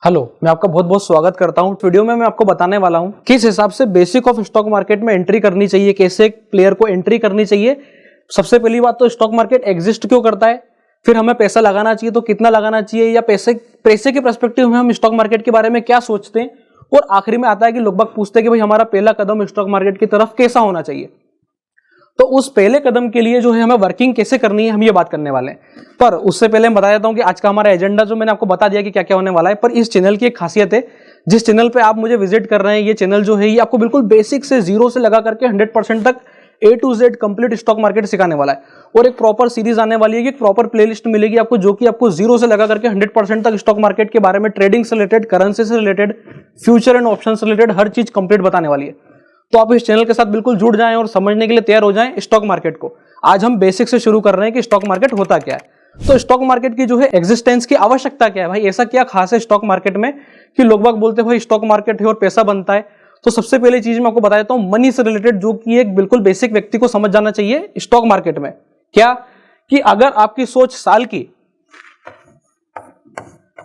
Hello, मैं आपका बहुत बहुत स्वागत करता हूं। वीडियो में मैं आपको बताने वाला हूं किस हिसाब से बेसिक ऑफ स्टॉक मार्केट में एंट्री करनी चाहिए, कैसे एक प्लेयर को एंट्री करनी चाहिए। सबसे पहली बात तो स्टॉक मार्केट एग्जिस्ट क्यों करता है, फिर हमें पैसा लगाना चाहिए तो कितना लगाना चाहिए, या पैसे के पर्सपेक्टिव में हम स्टॉक मार्केट के बारे में क्या सोचते हैं, और आखिरी में आता है कि लोग पूछते हैं कि भाई हमारा पहला कदम स्टॉक मार्केट की तरफ कैसा होना चाहिए। तो उस पहले कदम के लिए जो है हमें वर्किंग कैसे करनी है, हम ये बात करने वाले हैं। पर उससे पहले मैं बता देता हूं कि आज का हमारा एजेंडा जो मैंने आपको बता दिया कि क्या क्या होने वाला है। पर इस चैनल की एक खासियत है, जिस चैनल पे आप मुझे विजिट कर रहे हैं, ये चैनल जो है ये आपको बिल्कुल बेसिक से जीरो से लगा करके 100% तक A to Z complete stock market सिखाने वाला है। और एक प्रॉपर सीरीज आने वाली है कि एक प्रॉपर प्लेलिस्ट मिलेगी आपको, जो कि आपको जीरो से लगा करके 100% तक स्टॉक मार्केट के बारे में, ट्रेडिंग से रिलेटेड, करेंसी से रिलेटेड, फ्यूचर एंड ऑप्शन से रिलेटेड हर चीज कंप्लीट बताने वाली है। तो आप इस चैनल के साथ बिल्कुल जुड़ जाएं और समझने के लिए तैयार हो जाएं स्टॉक मार्केट को। आज हम बेसिक से शुरू कर रहे हैं कि स्टॉक मार्केट होता क्या है। तो स्टॉक मार्केट की जो है एग्जिस्टेंस की आवश्यकता क्या है, भाई ऐसा क्या खास है स्टॉक मार्केट में कि लोग बाग बोलते हैं भाई स्टॉक मार्केट है और पैसा बनता है। तो सबसे पहली चीज मैं आपको बता देता हूं मनी से रिलेटेड, जो कि एक बिल्कुल बेसिक व्यक्ति को समझ जाना चाहिए स्टॉक मार्केट में। क्या कि अगर आपकी सोच साल की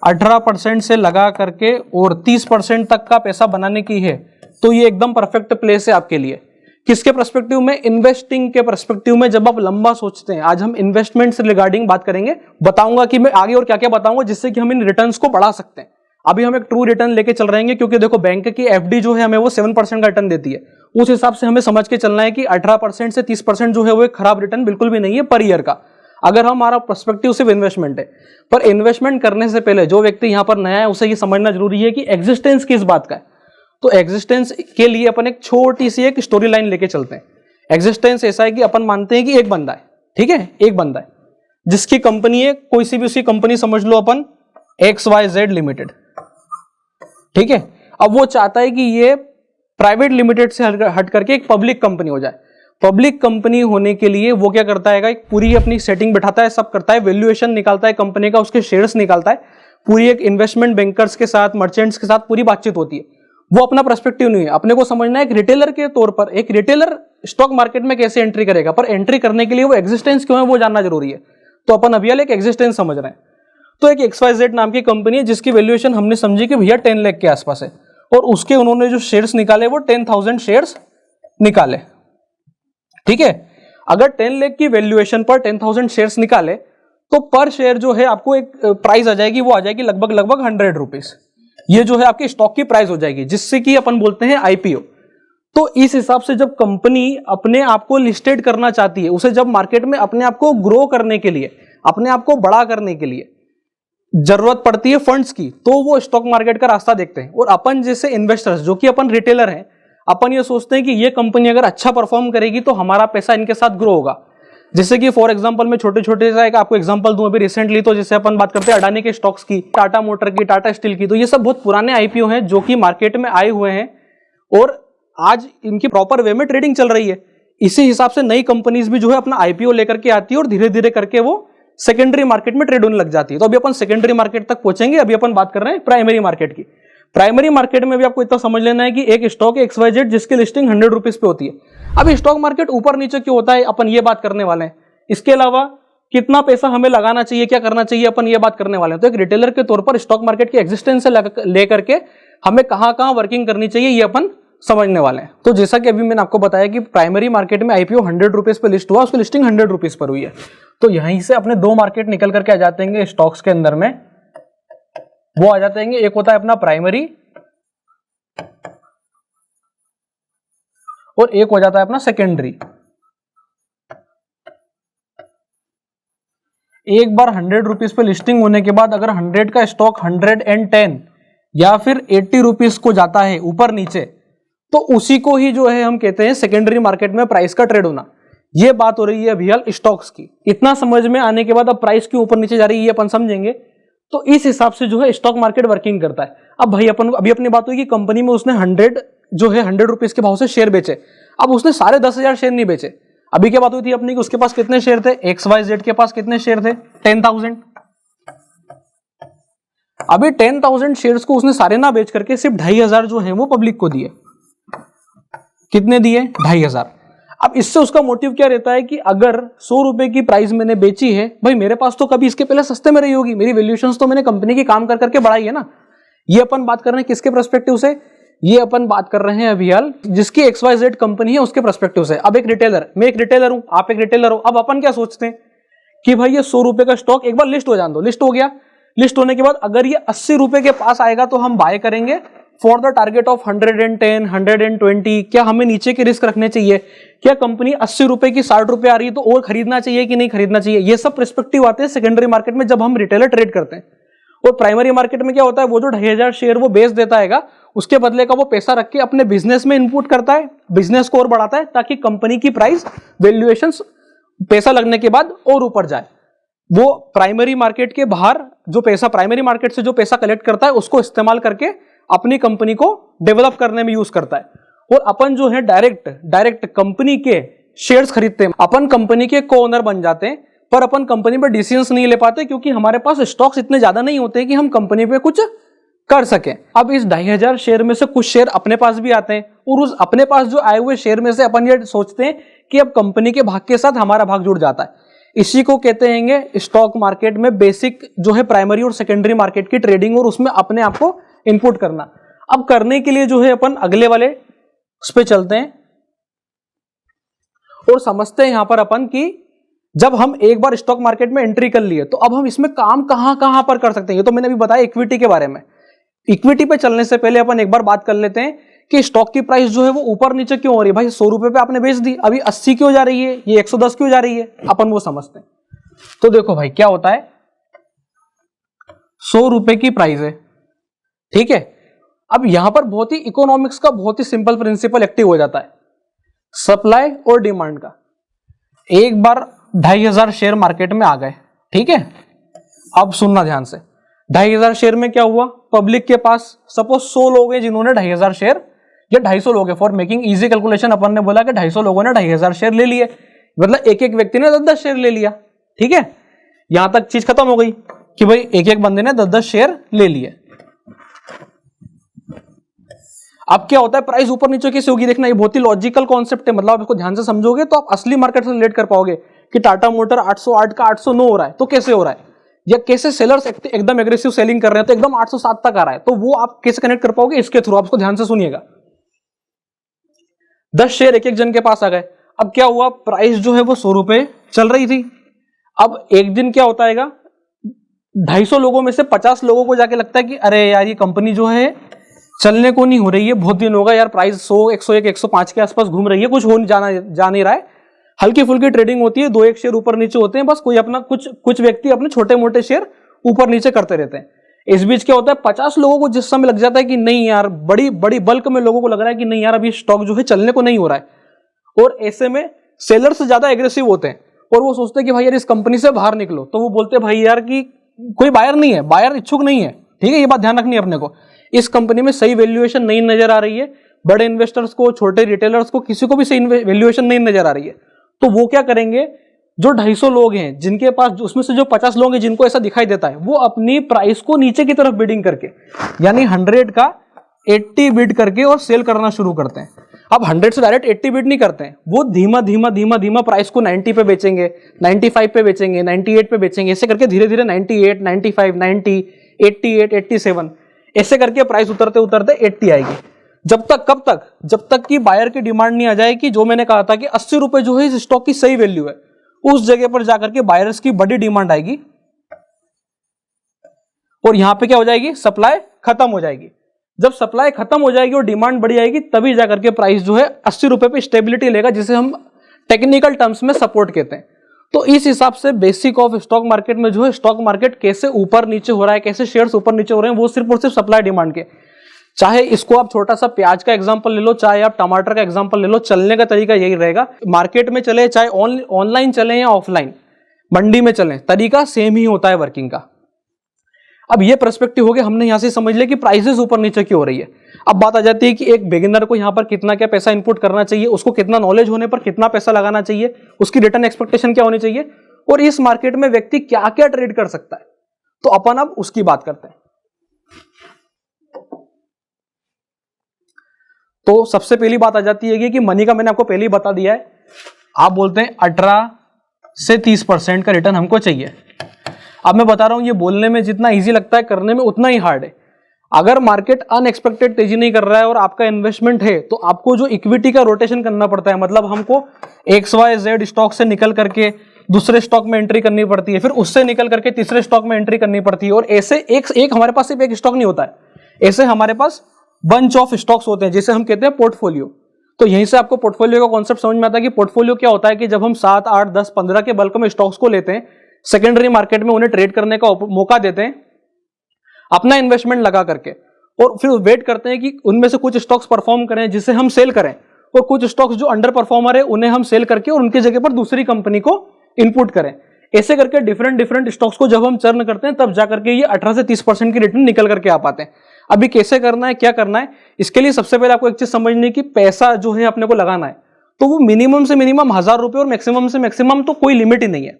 18% से लगा करके और 30% तक का पैसा बनाने की है, तो ये एकदम परफेक्ट प्लेस है आपके लिए। किसके पर्सपेक्टिव में? इन्वेस्टिंग के पर्सपेक्टिव में। जब आप लंबा सोचते हैं, आज हम इन्वेस्टमेंट से रिगार्डिंग बात करेंगे, बताऊंगा कि मैं आगे और क्या क्या बताऊंगा जिससे कि हम इन रिटर्न्स को बढ़ा सकते हैं। अभी हम एक ट्रू रिटर्न लेके चल रहे हैं, क्योंकि देखो बैंक की एफडी जो है हमें वो 7% का रिटर्न देती है। उस हिसाब से हमें समझ के चलना है कि 18% से 30% जो है वो एक खराब रिटर्न बिल्कुल भी नहीं है पर ईयर का, अगर हमारा पर्सपेक्टिव सिर्फ इन्वेस्टमेंट है। पर इन्वेस्टमेंट करने से पहले जो व्यक्ति यहां पर नया है उसे ये समझना जरूरी है कि एग्जिस्टेंस किस बात का है। तो एग्जिस्टेंस के लिए अपन एक छोटी सी एक स्टोरी लाइन लेके चलते हैं। एग्जिस्टेंस ऐसा है कि अपन मानते हैं कि एक बंदा है, ठीक है, एक बंदा है जिसकी कंपनी है, कोई सी भी उसकी कंपनी समझ लो अपन XYZ लिमिटेड, ठीक है। अब वो चाहता है कि ये प्राइवेट लिमिटेड से हट करके एक पब्लिक कंपनी हो जाए। पब्लिक कंपनी होने के लिए वो क्या करता है, एक पूरी अपनी सेटिंग बिठाता है, सब करता है, वैल्यूएशन निकालता है कंपनी का, उसके शेयर्स निकालता है, पूरी एक इन्वेस्टमेंट बैंकर्स के साथ, मर्चेंट्स के साथ पूरी बातचीत होती है। वो अपना पर्सपेक्टिव नहीं है, अपने को समझना है एक रिटेलर के तौर पर, एक रिटेलर स्टॉक मार्केट में कैसे एंट्री करेगा। पर एंट्री करने के लिए वो एग्जिस्टेंस क्यों है वो जानना जरूरी है। तो अपन अभी एक एग्जिस्टेंस समझ रहे हैं। तो एक XYZ नाम की कंपनी है जिसकी वैल्यूएशन हमने समझी कि भैया 10 लाख के आसपास है, और उसके उन्होंने जो शेयर्स निकाले वो 10,000 शेयर्स निकाले, ठीक है। अगर 10 लाख की वैल्यूएशन पर 10,000 शेयर्स निकाले तो पर शेयर जो है आपको एक प्राइस आ जाएगी, वो आ जाएगी लगभग 100 रुपीस। ये जो है आपकी स्टॉक की प्राइस हो जाएगी, जिससे कि अपन बोलते हैं IPO। तो इस हिसाब से जब कंपनी अपने आप को लिस्टेड करना चाहती है, उसे जब मार्केट में अपने आप को ग्रो करने के लिए, अपने आप को बड़ा करने के लिए जरूरत पड़ती है फंड्स की, तो वो स्टॉक मार्केट का रास्ता देखते हैं। और अपन जैसे इन्वेस्टर्स, जो कि अपन रिटेलर हैं, अपन ये सोचते हैं कि ये कंपनी अगर अच्छा परफॉर्म करेगी तो हमारा पैसा इनके साथ ग्रो होगा। जैसे कि फॉर एग्जांपल मैं छोटे छोटे सा एक आपको एग्जांपल दूं, अभी रिसेंटली तो जैसे अपन बात करते हैं अडानी के स्टॉक्स की, टाटा मोटर की, टाटा स्टील की, तो ये सब बहुत पुराने IPO हैं जो कि मार्केट में आए हुए हैं और आज इनकी प्रॉपर वे में ट्रेडिंग चल रही है। इसी हिसाब से नई कंपनीज भी जो है अपना IPO लेकर के आती है और धीरे धीरे करके वो सेकेंडरी मार्केट में ट्रेड होने लग जाती है। तो अभी अपन सेकेंडरी मार्केट तक पहुंचेंगे, अभी अपन बात कर रहे हैं प्राइमरी मार्केट की। प्राइमरी मार्केट में भी आपको इतना समझ लेना है कि एक स्टॉक है XYZ जिसकी लिस्टिंग 100 रुपीज पे होती है। अब स्टॉक मार्केट ऊपर नीचे क्यों होता है, अपन ये बात करने वाले हैं। इसके अलावा कितना पैसा हमें लगाना चाहिए, क्या करना चाहिए, अपन ये बात करने वाले हैं। तो एक रिटेलर के तौर पर स्टॉक मार्केट की एग्जिस्टेंस से लेकर के हमें कहां कहां वर्किंग करनी चाहिए, ये अपन समझने वाले हैं। तो जैसा कि अभी मैंने आपको बताया कि प्राइमरी मार्केट में IPO 100 रुपीज पे लिस्ट हुआ, उसकी लिस्टिंग 100 रुपीज पर हुई है। तो यहीं से अपने दो मार्केट निकल करके आ जाते हैं स्टॉक्स के अंदर में, वो आ जाते हैं। एक होता है अपना प्राइमरी और एक हो जाता है अपना सेकेंडरी। एक बार 100 रुपीज पे लिस्टिंग होने के बाद अगर 100 का स्टॉक 110 या फिर 80 रुपीज को जाता है ऊपर नीचे, तो उसी को ही जो है हम कहते हैं सेकेंडरी मार्केट में प्राइस का ट्रेड होना। ये बात हो रही है अभी हाल स्टॉक्स की। इतना समझ में आने के बाद अब प्राइस क्यों ऊपर नीचे जा रही है ये अपन समझेंगे। तो इस हिसाब से जो है स्टॉक मार्केट वर्किंग करता है। अब भाई अपन अभी अपनी बात हुई कि कंपनी में उसने 100 रुपीज के भाव से शेयर बेचे। अब उसने सारे 10,000 शेयर नहीं बेचे। अभी क्या बात हुई थी अपनी कि उसके पास कितने शेयर थे, XYZ के पास कितने शेयर थे, 10,000। अभी 10,000 शेयर्स को उसने सारे ना बेच करके सिर्फ 2,500 जो है वो पब्लिक को दिए। कितने दिए? 2,500। अब इससे उसका मोटिव क्या रहता है कि अगर 100 रुपए की प्राइस मैंने बेची है, भाई मेरे पास तो कभी इसके पहले सस्ते में रही होगी, मेरी वैल्यूएशंस तो मैंने कंपनी की काम कर करके बढ़ाई है ना। ये अपन बात कर रहे हैं किसके पर्सपेक्टिव से, ये अपन बात कर रहे हैं अभी हाल जिसकी XYZ कंपनी है उसके पर्सपेक्टिव से। अब एक रिटेलर, मैं एक रिटेलर हूं, आप एक रिटेलर हो, अब अपन क्या सोचते हैं कि भाई ये 100 रुपए का स्टॉक एक बार लिस्ट हो जाने दो, लिस्ट हो गया, लिस्ट होने के बाद अगर ये 80 रुपए के पास आएगा तो हम बाय करेंगे फॉर द टारगेट ऑफ 110, 120। क्या हमें नीचे के रिस्क रखने चाहिए, क्या कंपनी 80 रुपए की 60 रुपए आ रही है तो और खरीदना चाहिए कि नहीं खरीदना चाहिए, ये सब पर्सपेक्टिव आते हैं सेकेंडरी मार्केट में जब हम रिटेलर ट्रेड करते हैं। और प्राइमरी मार्केट में क्या होता है, वो जो 2500 शेयर वो बेच देता है उसके बदले का वो पैसा रख के अपने बिजनेस में इनपुट करता है, बिजनेस को और बढ़ाता है ताकि कंपनी की प्राइस वैल्यूएशन पैसा लगने के बाद और ऊपर जाए। वो प्राइमरी मार्केट के बाहर जो पैसा, प्राइमरी मार्केट से जो पैसा कलेक्ट करता है उसको इस्तेमाल करके अपनी कंपनी को डेवलप करने में यूज करता है। और अपन जो है डायरेक्ट कंपनी के शेयर्स खरीदते हैं, अपन कंपनी के को ओनर बन जाते हैं, पर अपन कंपनी पे डिसीजंस नहीं ले पाते क्योंकि हमारे पास स्टॉक्स इतने ज्यादा नहीं होते कि हम कंपनी पे कुछ कर सके। अब इस 2500 शेयर में से कुछ शेयर अपने पास भी आते हैं और उस अपने पास जो आए हुए शेयर में से अपन ये सोचते हैं कि अब कंपनी के भाग के साथ हमारा भाग जुड़ जाता है। इसी को कहते हैं स्टॉक मार्केट में बेसिक जो है प्राइमरी और सेकेंडरी मार्केट की ट्रेडिंग और उसमें अपने आप को इनपुट करना। अब करने के लिए जो है अपन अगले वाले उस पे चलते हैं और समझते हैं यहां पर अपन की जब हम एक बार स्टॉक मार्केट में एंट्री कर लिए तो अब हम इसमें काम कहां पर कर सकते हैं। ये तो मैंने अभी बताया इक्विटी के बारे में। इक्विटी पे चलने से पहले अपन एक बार बात कर लेते हैं कि स्टॉक की प्राइस जो है वो ऊपर नीचे क्यों हो रही है। भाई 100 रुपए पे आपने बेच दी, अभी 80 क्यों जा रही है, ये 110 क्यों जा रही है, अपन वो समझते हैं। तो देखो भाई क्या होता है, 100 रुपए की प्राइस है, ठीक है। अब यहां पर बहुत ही इकोनॉमिक्स का बहुत ही सिंपल प्रिंसिपल एक्टिव हो जाता है, सप्लाई और डिमांड का। एक बार 2500 शेयर मार्केट में आ गए, ठीक है। अब सुनना ध्यान से, 2500 शेयर में क्या हुआ, पब्लिक के पास सपोज 100 लोग हैं जिन्होंने 2500 शेयर, या 250 लोग हैं, फॉर मेकिंग इजी कैलकुलेशन अपन ने बोला कि 250 लोगों ने 2500 शेयर ले लिए, मतलब एक एक व्यक्ति ने 10-10 शेयर ले लिया, ठीक है। यहां तक चीज खत्म हो गई कि भाई एक एक बंदे ने 10-10 शेयर ले लिए। अब क्या होता है, प्राइस ऊपर नीचे कैसे होगी, देखना ये बहुत ही लॉजिकल कॉन्सेप्ट है, मतलब आप इसको ध्यान से समझोगे तो आप असली मार्केट से रिलेट कर पाओगे कि टाटा मोटर 808 का 809 हो रहा है तो कैसे हो रहा है, या कैसे सेलर्स एकदम एग्रेसिव सेलिंग कर रहे हैं तो एकदम 807 तक आ रहा है, तो वो आप कैसे कनेक्ट कर पाओगे, इसके थ्रू। आप इसको ध्यान से सुनिएगा। 10 शेयर एक एक जन के पास आ गए। अब क्या हुआ, प्राइस जो है वो 100 रुपए चल रही थी। अब एक दिन क्या होता है, 250 लोगों में से 50 लोगों को जाके लगता है कि अरे यार ये कंपनी जो है चलने को नहीं हो रही है, बहुत दिन होगा यार, प्राइस 100, 101, 105 के आसपास घूम रही है, कुछ हो जा नहीं रहा है, हल्की फुल्की ट्रेडिंग होती है, 2-1 शेयर ऊपर नीचे होते हैं, बस कोई अपना कुछ व्यक्ति अपने छोटे मोटे शेयर ऊपर नीचे करते रहते हैं। इस बीच क्या होता है, 50 लोगों को जिस समय लग जाता है कि नहीं यार, बड़ी बड़ी बल्क में लोगों को लग रहा है कि नहीं यार अभी स्टॉक जो है चलने को नहीं हो रहा है, और ऐसे में सेलर्स ज्यादा एग्रेसिव होते हैं और वो सोचते हैं कि भाई यार इस कंपनी से बाहर निकलो, तो वो बोलते हैं भाई यार कि कोई बायर नहीं है, बायर इच्छुक नहीं है, ठीक है, ये बात ध्यान रखनी है अपने को। इस कंपनी में सही वैल्यूएशन नहीं नजर आ रही है, बड़े इन्वेस्टर्स को, छोटे रिटेलर्स को, किसी को भी सही वैल्यूएशन नहीं नजर आ रही है, तो वो क्या करेंगे, जो 250 लोग हैं जिनके पास, उसमें से जो 50 लोग हैं जिनको ऐसा दिखाई देता है, वो अपनी प्राइस को नीचे की तरफ बिडिंग करके, यानी 100 का 80 बिड करके और सेल करना शुरू करते हैं। अब 100 से डायरेक्ट 80 बिड नहीं करते हैं, वो धीमा धीमा प्राइस को 90 पे बेचेंगे, 95 पे बेचेंगे, 98 पे बेचेंगे, ऐसे करके धीरे धीरे 98, 95, 90, 88, 87 ऐसे करके प्राइस उतरते उतरते 80 आएगी। जब तक कि बायर की डिमांड नहीं आ जाए कि जो मैंने कहा था कि 80 रुपए जो है इस स्टॉक की सही वैल्यू है, उस जगह पर जाकर के बायर्स की बड़ी डिमांड आएगी और यहां पे क्या हो जाएगी, सप्लाई खत्म हो जाएगी। जब सप्लाई खत्म हो जाएगी और डिमांड बढ़ी आएगी, तभी जाकर के प्राइस जो है 80 रुपए पे स्टेबिलिटी लेगा, जिसे हम टेक्निकल टर्म्स में सपोर्ट कहते हैं। तो इस हिसाब से बेसिक ऑफ स्टॉक मार्केट में जो है, स्टॉक मार्केट कैसे ऊपर नीचे हो रहा है, कैसे शेयर्स ऊपर नीचे हो रहे हैं, वो सिर्फ और सिर्फ सप्लाई डिमांड के। चाहे इसको आप छोटा सा प्याज का एग्जांपल ले लो, चाहे आप टमाटर का एग्जांपल ले लो, चलने का तरीका यही रहेगा। मार्केट में चले, चाहे ऑनलाइन चले या ऑफलाइन, मंडी में चले, तरीका सेम ही होता है वर्किंग का। अब ये पर्सपेक्टिव हो गया, हमने यहां से समझ लिया कि प्राइसेस ऊपर नीचे क्यों हो रही है। अब बात आ जाती है कि एक बिगिनर को यहां पर कितना क्या पैसा इनपुट करना चाहिए, उसको कितना नॉलेज होने पर कितना पैसा लगाना चाहिए, उसकी रिटर्न एक्सपेक्टेशन क्या होनी चाहिए, और इस मार्केट में व्यक्ति क्या क्या ट्रेड कर सकता है। तो अपन अब उसकी बात करते हैं। तो सबसे पहली बात आ जाती है कि मनी का मैंने आपको पहले ही बता दिया है, आप बोलते हैं 18 से 30% का रिटर्न हमको चाहिए। अब मैं बता रहा हूं, ये बोलने में जितना इजी लगता है, करने में उतना ही हार्ड है। अगर मार्केट अनएक्सपेक्टेड तेजी नहीं कर रहा है और आपका इन्वेस्टमेंट है तो आपको जो इक्विटी का रोटेशन करना पड़ता है, मतलब हमको XYZ स्टॉक से निकल करके दूसरे स्टॉक में एंट्री करनी पड़ती है, फिर उससे निकल करके तीसरे स्टॉक में एंट्री करनी पड़ती है, और ऐसे एक हमारे पास सिर्फ एक स्टॉक नहीं होता है, ऐसे हमारे पास बंच ऑफ स्टॉक्स होते हैं जिसे हम कहते हैं पोर्टफोलियो। तो यहीं से आपको पोर्टफोलियो का कॉन्सेप्ट समझ में आता है कि पोर्टफोलियो क्या होता है कि जब हम 7, 8, 10, 15 के बल्क में स्टॉक्स को लेते हैं, सेकेंडरी मार्केट में उन्हें ट्रेड करने का मौका देते हैं अपना इन्वेस्टमेंट लगा करके, और फिर वेट करते हैं कि उनमें से कुछ स्टॉक्स परफॉर्म करें जिसे हम सेल करें, और कुछ स्टॉक्स जो अंडर परफॉर्मर है उन्हें हम सेल करके और उनकी जगह पर दूसरी कंपनी को इनपुट करें। ऐसे करके डिफरेंट स्टॉक्स को जब हम चर्न करते हैं तब जाकर के ये 18 से 30% की रिटर्न निकल करके आ पाते हैं। अभी कैसे करना है, क्या करना है, इसके लिए सबसे पहले आपको एक चीज समझनी है कि पैसा जो है अपने को लगाना है तो वो मिनिमम से मिनिमम 1000 रुपए और मैक्सिमम से मैक्सिमम तो कोई लिमिट ही नहीं है,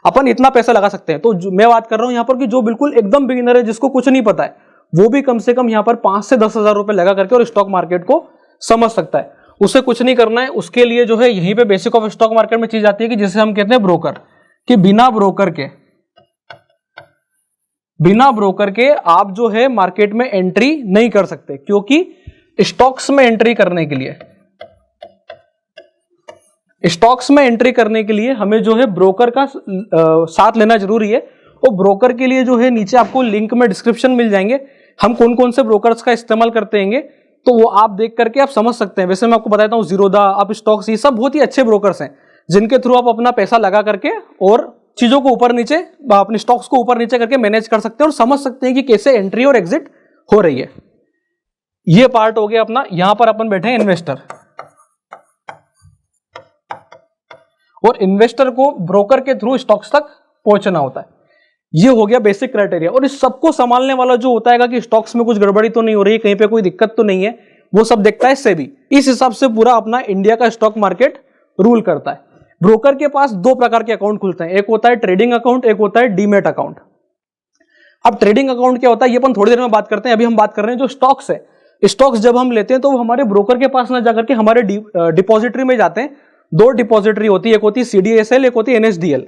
अपन इतना पैसा लगा सकते हैं। तो मैं बात कर रहा हूं यहां पर कि जो बिल्कुल एकदम बिगिनर है, जिसको कुछ नहीं पता है, वो भी कम से कम यहां पर 5 से 10,000 रुपए लगा करके और स्टॉक मार्केट को समझ सकता है। उसे कुछ नहीं करना है, उसके लिए जो है यहीं पे बेसिक ऑफ स्टॉक मार्केट में चीज आती है कि जिसे हम कहते हैं ब्रोकर, कि बिना ब्रोकर के आप जो है मार्केट में एंट्री नहीं कर सकते, क्योंकि स्टॉक्स में एंट्री करने के लिए हमें जो है ब्रोकर का साथ लेना जरूरी है। और ब्रोकर के लिए जो है नीचे आपको लिंक में डिस्क्रिप्शन मिल जाएंगे, हम कौन कौन से ब्रोकर्स का इस्तेमाल करते हैं, तो वो आप देख करके आप समझ सकते हैं। वैसे मैं आपको बताता हूँ, जीरोधा, अप स्टॉक्स, ये सब बहुत ही अच्छे ब्रोकर्स हैं जिनके थ्रू आप अपना पैसा लगा करके और चीजों को ऊपर नीचे, अपने स्टॉक्स को ऊपर नीचे करके मैनेज कर सकते हैं और समझ सकते हैं कि कैसे एंट्री और एग्जिट हो रही है। ये पार्ट हो गया अपना। यहां पर अपन बैठे हैं इन्वेस्टर, और इन्वेस्टर को ब्रोकर के थ्रू स्टॉक्स तक पहुंचना होता है। ये हो गया बेसिक क्राइटेरिया। और इस सबको संभालने वाला जो होता है कि स्टॉक्स में कुछ गड़बड़ी तो नहीं हो रही, कहीं पे कोई दिक्कत तो नहीं है, वो सब देखता है सेबी। इस हिसाब से पूरा अपना इंडिया का स्टॉक मार्केट रूल करता है। ब्रोकर के पास 2 प्रकार के अकाउंट खुलते हैं, एक होता है ट्रेडिंग अकाउंट, एक होता है डीमेट अकाउंट। अब ट्रेडिंग अकाउंट क्या होता है ये अपन थोड़ी देर में बात करते हैं। अभी हम बात कर रहे हैं जो स्टॉक्स है। स्टॉक्स जब हम लेते हैं तो वो हमारे ब्रोकर के पास ना जाकर के हमारे डिपॉजिटरी में जाते हैं। 2 डिपॉजिटरी होती है, एक होती है CDSL, एक होती है NSDL।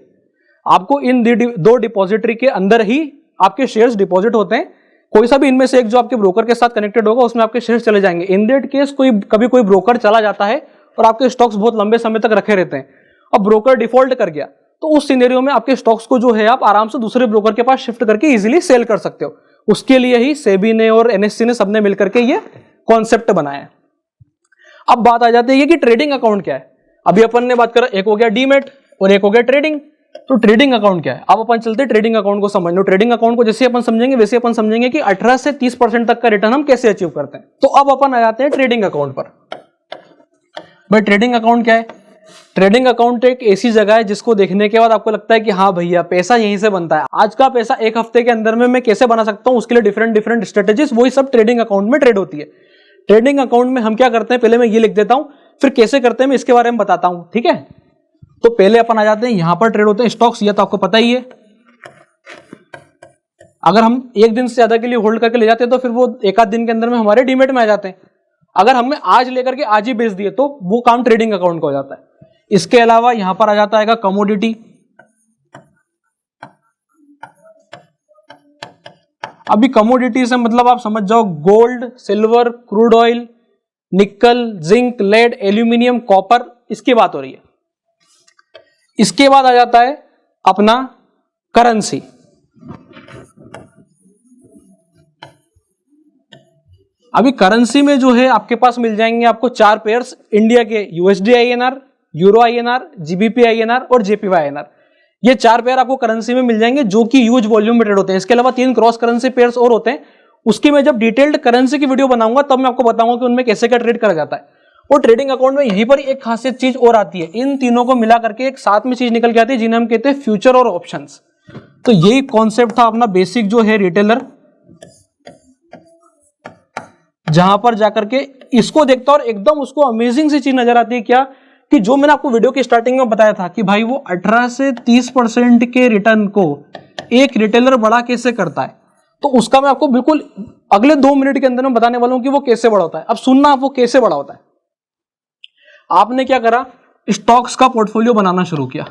आपको इन 2 डिपॉजिटरी के अंदर ही आपके शेयर्स डिपॉजिट होते हैं। कोई सा भी इनमें से एक जो आपके ब्रोकर के साथ कनेक्टेड होगा उसमें आपके शेयर्स चले जाएंगे। इन दैट केस कभी कोई ब्रोकर चला जाता है और आपके स्टॉक्स बहुत लंबे समय तक रखे रहते हैं, अब ब्रोकर डिफॉल्ट कर गया तो उस सिनेरियो में आपके स्टॉक्स को जो है आप आराम से दूसरे ब्रोकर के पास शिफ्ट करके इजीली सेल कर सकते हो। उसके लिए ही सेबी ने और NSE ने सबने मिलकर के ये कॉन्सेप्ट बनाया है। अब बात आ जाती है कि ट्रेडिंग अकाउंट क्या है। अभी अपन ने बात करा, एक हो गया डीमेट और एक हो गया ट्रेडिंग। तो ट्रेडिंग अकाउंट क्या है, अब अपन चलते हैं ट्रेडिंग अकाउंट को समझने। ट्रेडिंग अकाउंट को जैसे अपन समझेंगे वैसे अपन समझेंगे कि 18 से 30% तक का रिटर्न हम कैसे अचीव करते हैं। तो अब अपन आ जाते हैं ट्रेडिंग अकाउंट पर। भाई ट्रेडिंग अकाउंट क्या है? ट्रेडिंग अकाउंट एक ऐसी जगह है जिसको देखने के बाद आपको लगता है कि हाँ भैया पैसा यहीं से बनता है, आज का पैसा एक हफ्ते के अंदर में मैं कैसे बना सकता हूं, उसके लिए डिफरेंट स्ट्रेटेजीज, वही सब ट्रेडिंग अकाउंट में ट्रेड होती है। ट्रेडिंग अकाउंट में हम क्या करते हैं, पहले मैं ये लिख देता हूं, फिर कैसे करते हैं मैं इसके बारे में बताता हूं, ठीक है। तो पहले अपन आ जाते हैं, यहां पर ट्रेड होते हैं स्टॉक्स, ये तो आपको पता ही है। अगर हम एक दिन से ज्यादा के लिए होल्ड करके ले जाते हैं तो फिर वो एक आध दिन के अंदर में हमारे डीमेट में आ जाते हैं। अगर हमने आज लेकर के आज ही बेच दिए तो वो काम ट्रेडिंग अकाउंट का हो जाता है। इसके अलावा यहां पर आ जाता है कमोडिटी। अभी कमोडिटी से मतलब आप समझ जाओ गोल्ड, सिल्वर, क्रूड ऑयल, निकल, जिंक, लेड, एल्यूमिनियम, कॉपर, इसकी बात हो रही है। इसके बाद आ जाता है अपना करेंसी। अभी करेंसी में जो है आपके पास मिल जाएंगे आपको 4 पेयर्स इंडिया के, USD INR, euro INR, GBP INR और JPY INR। ये 4 पेयर आपको करेंसी में मिल जाएंगे जो कि ह्यूज वॉल्यूम में ट्रेड होते हैं। इसके अलावा 3 क्रॉस करेंसी पेयर्स और होते हैं, उसकी मैं जब डिटेल्ड करेंसी की वीडियो बनाऊंगा तब मैं आपको बताऊंगा कि उनमें कैसे क्या ट्रेड करा जाता है। और ट्रेडिंग अकाउंट में यहीं पर एक खासियत चीज और आती है, इन तीनों को मिला करके एक साथ में चीज निकल के आती है जिन्हें हम कहते हैं फ्यूचर और ऑप्शंस। तो यही कॉन्सेप्ट था अपना बेसिक जो है रिटेलर, जहां पर जाकर के इसको देखता और एकदम उसको अमेजिंग सी चीज नजर आती है क्या, कि जो मैंने आपको वीडियो की स्टार्टिंग में बताया था कि भाई वो 18 से 30% के रिटर्न को एक रिटेलर बड़ा कैसे करता है, तो उसका मैं आपको बिल्कुल अगले 2 मिनट के अंदर में बताने वाला हूं कि वो कैसे बड़ा होता है। अब सुनना आप वो कैसे बड़ा होता है। आपने क्या करा, स्टॉक्स का पोर्टफोलियो बनाना शुरू किया।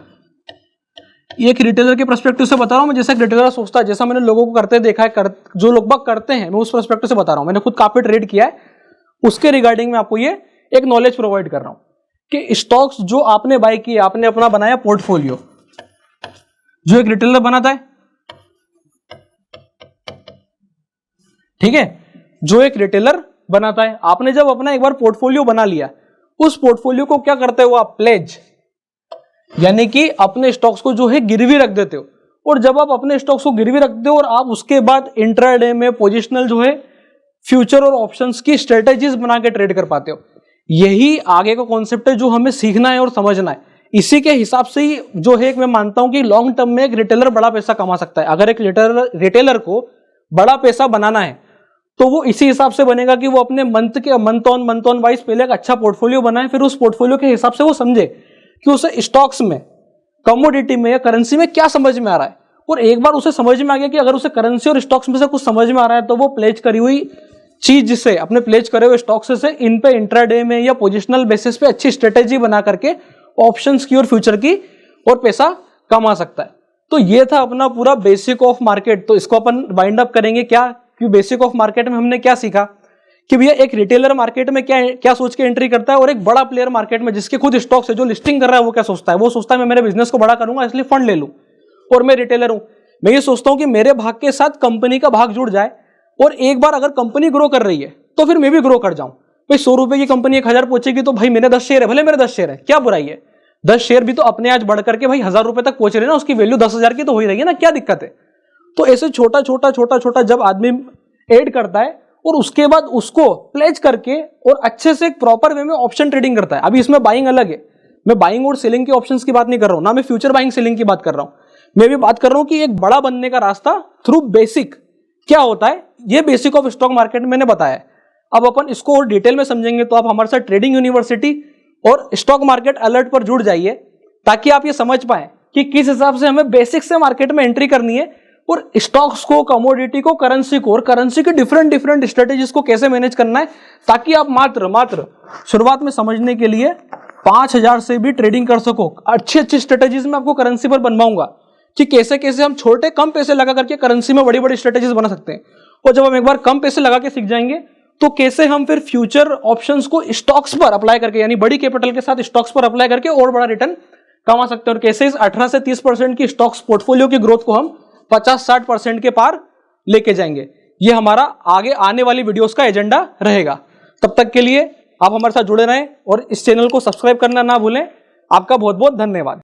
ये एक रिटेलर के पर्सपेक्टिव से बता रहा हूँ मैं, जैसा रिटेलर सोचता है, जैसा मैंने लोगों को करते देखा है, जो लोग बाग करते हैं, मैं उस पर्सपेक्टिव से बता रहा हूँ। मैंने खुद काफी ट्रेड किया है, उसके रिगार्डिंग में आपको ये एक नॉलेज प्रोवाइड कर रहा हूँ कि स्टॉक्स जो आपने बाय किए, आपने अपना बनाया पोर्टफोलियो, जो एक रिटेलर बनाता है, ठीक है, जो एक रिटेलर बनाता है, आपने जब अपना एक बार पोर्टफोलियो बना लिया, उस पोर्टफोलियो को क्या करते हो आप, प्लेज, यानी कि अपने स्टॉक्स को जो है गिरवी रख देते हो। और जब आप अपने स्टॉक्स को गिरवी रखते हो और आप उसके बाद इंट्राडे में पोजिशनल जो है फ्यूचर और ऑप्शंस की स्ट्रेटेजीज बना के ट्रेड कर पाते हो। यही आगे का कॉन्सेप्ट है जो हमें सीखना है और समझना है। इसी के हिसाब से ही जो है मैं मानता हूं कि लॉन्ग टर्म में एक रिटेलर बड़ा पैसा कमा सकता है। अगर एक रिटेलर को बड़ा पैसा बनाना है तो वो इसी हिसाब से बनेगा कि वो अपने मंथ ऑन वाइज पहले एक अच्छा पोर्टफोलियो बनाए, फिर उस पोर्टफोलियो के हिसाब से वो समझे कि उसे स्टॉक्स में, कमोडिटी में या करेंसी में क्या समझ में आ रहा है। और एक बार उसे समझ में आ गया कि अगर उसे करेंसी और स्टॉक्स में से कुछ समझ में आ रहा है तो वो प्लेज करी हुई चीज से, अपने प्लेज करे हुए स्टॉक्स से इन पे इंट्राडे में या पोजिशनल बेसिस पे अच्छी स्ट्रेटेजी बना करके ऑप्शंस की और फ्यूचर की और पैसा कमा सकता है। तो ये था अपना पूरा बेसिक ऑफ मार्केट। तो इसको अपन वाइंड अप करेंगे क्या कि बेसिक ऑफ मार्केट में हमने क्या सीखा कि भैया एक रिटेलर मार्केट में क्या सोच के एंट्री करता है, और एक बड़ा प्लेयर मार्केट में जिसके खुद स्टॉक्स है, जो लिस्टिंग कर रहा है, वो क्या सोचता है। वो सोचता है मैं मेरे बिजनेस को बड़ा करूंगा इसलिए फंड ले लूं, और मैं रिटेलर हूं, मैं ये सोचता हूं कि मेरे भाग के साथ कंपनी का भाग जुड़ जाए, और एक बार अगर कंपनी ग्रो कर रही है तो फिर मैं भी ग्रो कर जाऊं। भाई 100 रुपए की कंपनी 1000 पहुंचेगी तो भाई मेरे 10 शेयर है, भले मेरे 10 शेयर है, क्या बुराई है। 10 शेयर भी तो अपने आज बढ़ करके भाई 1000 रुपए तक पहुंच रहे ना, उसकी वैल्यू 10,000 की तो हो ही रही है ना, क्या दिक्कत है। तो ऐसे छोटा छोटा जब आदमी ऐड करता है और उसके बाद उसको प्लेज करके और अच्छे से एक प्रॉपर वे में ऑप्शन ट्रेडिंग करता है। अभी इसमें बाइंग अलग है, मैं बाइंग और सेलिंग के ऑप्शंस की बात नहीं कर रहा हूं, ना मैं फ्यूचर बाइंग सेलिंग की बात कर रहा हूं। मैं भी बात कर रहा हूं कि एक बड़ा बनने का रास्ता थ्रू बेसिक क्या होता है। ये बेसिक ऑफ स्टॉक मार्केट मैंने बताया। अब अपन इसको और डिटेल में समझेंगे तो आप हमारे साथ ट्रेडिंग यूनिवर्सिटी और स्टॉक मार्केट अलर्ट पर जुड़ जाइए, ताकि आप ये समझ पाए कि किस हिसाब से हमें बेसिक से मार्केट में एंट्री करनी है, और स्टॉक्स को, कमोडिटी को, करेंसी को, और करेंसी के डिफरेंट स्ट्रेटेजीज को कैसे मैनेज करना है, ताकि आप मात्र शुरुआत में समझने के लिए 5000 से भी ट्रेडिंग कर सको। अच्छी स्ट्रेटेजीज में आपको करेंसी पर बनवाऊंगा कि कैसे हम छोटे कम पैसे लगा करके करेंसी में बड़ी स्ट्रेटेजीज बना सकते हैं। और जब हम एक बार कम पैसे लगा के सीख जाएंगे तो कैसे हम फिर फ्यूचर ऑप्शंस को स्टॉक्स पर अप्लाई करके, यानी बड़ी कैपिटल के साथ स्टॉक्स पर अप्लाई करके और बड़ा रिटर्न कमा सकते हैं, और कैसे इस 18 से 30% की स्टॉक्स पोर्टफोलियो की ग्रोथ को हम 50-60% के पार लेके जाएंगे। ये हमारा आगे आने वाली वीडियोस का एजेंडा रहेगा। तब तक के लिए आप हमारे साथ जुड़े रहें और इस चैनल को सब्सक्राइब करना ना भूलें। आपका बहुत बहुत धन्यवाद।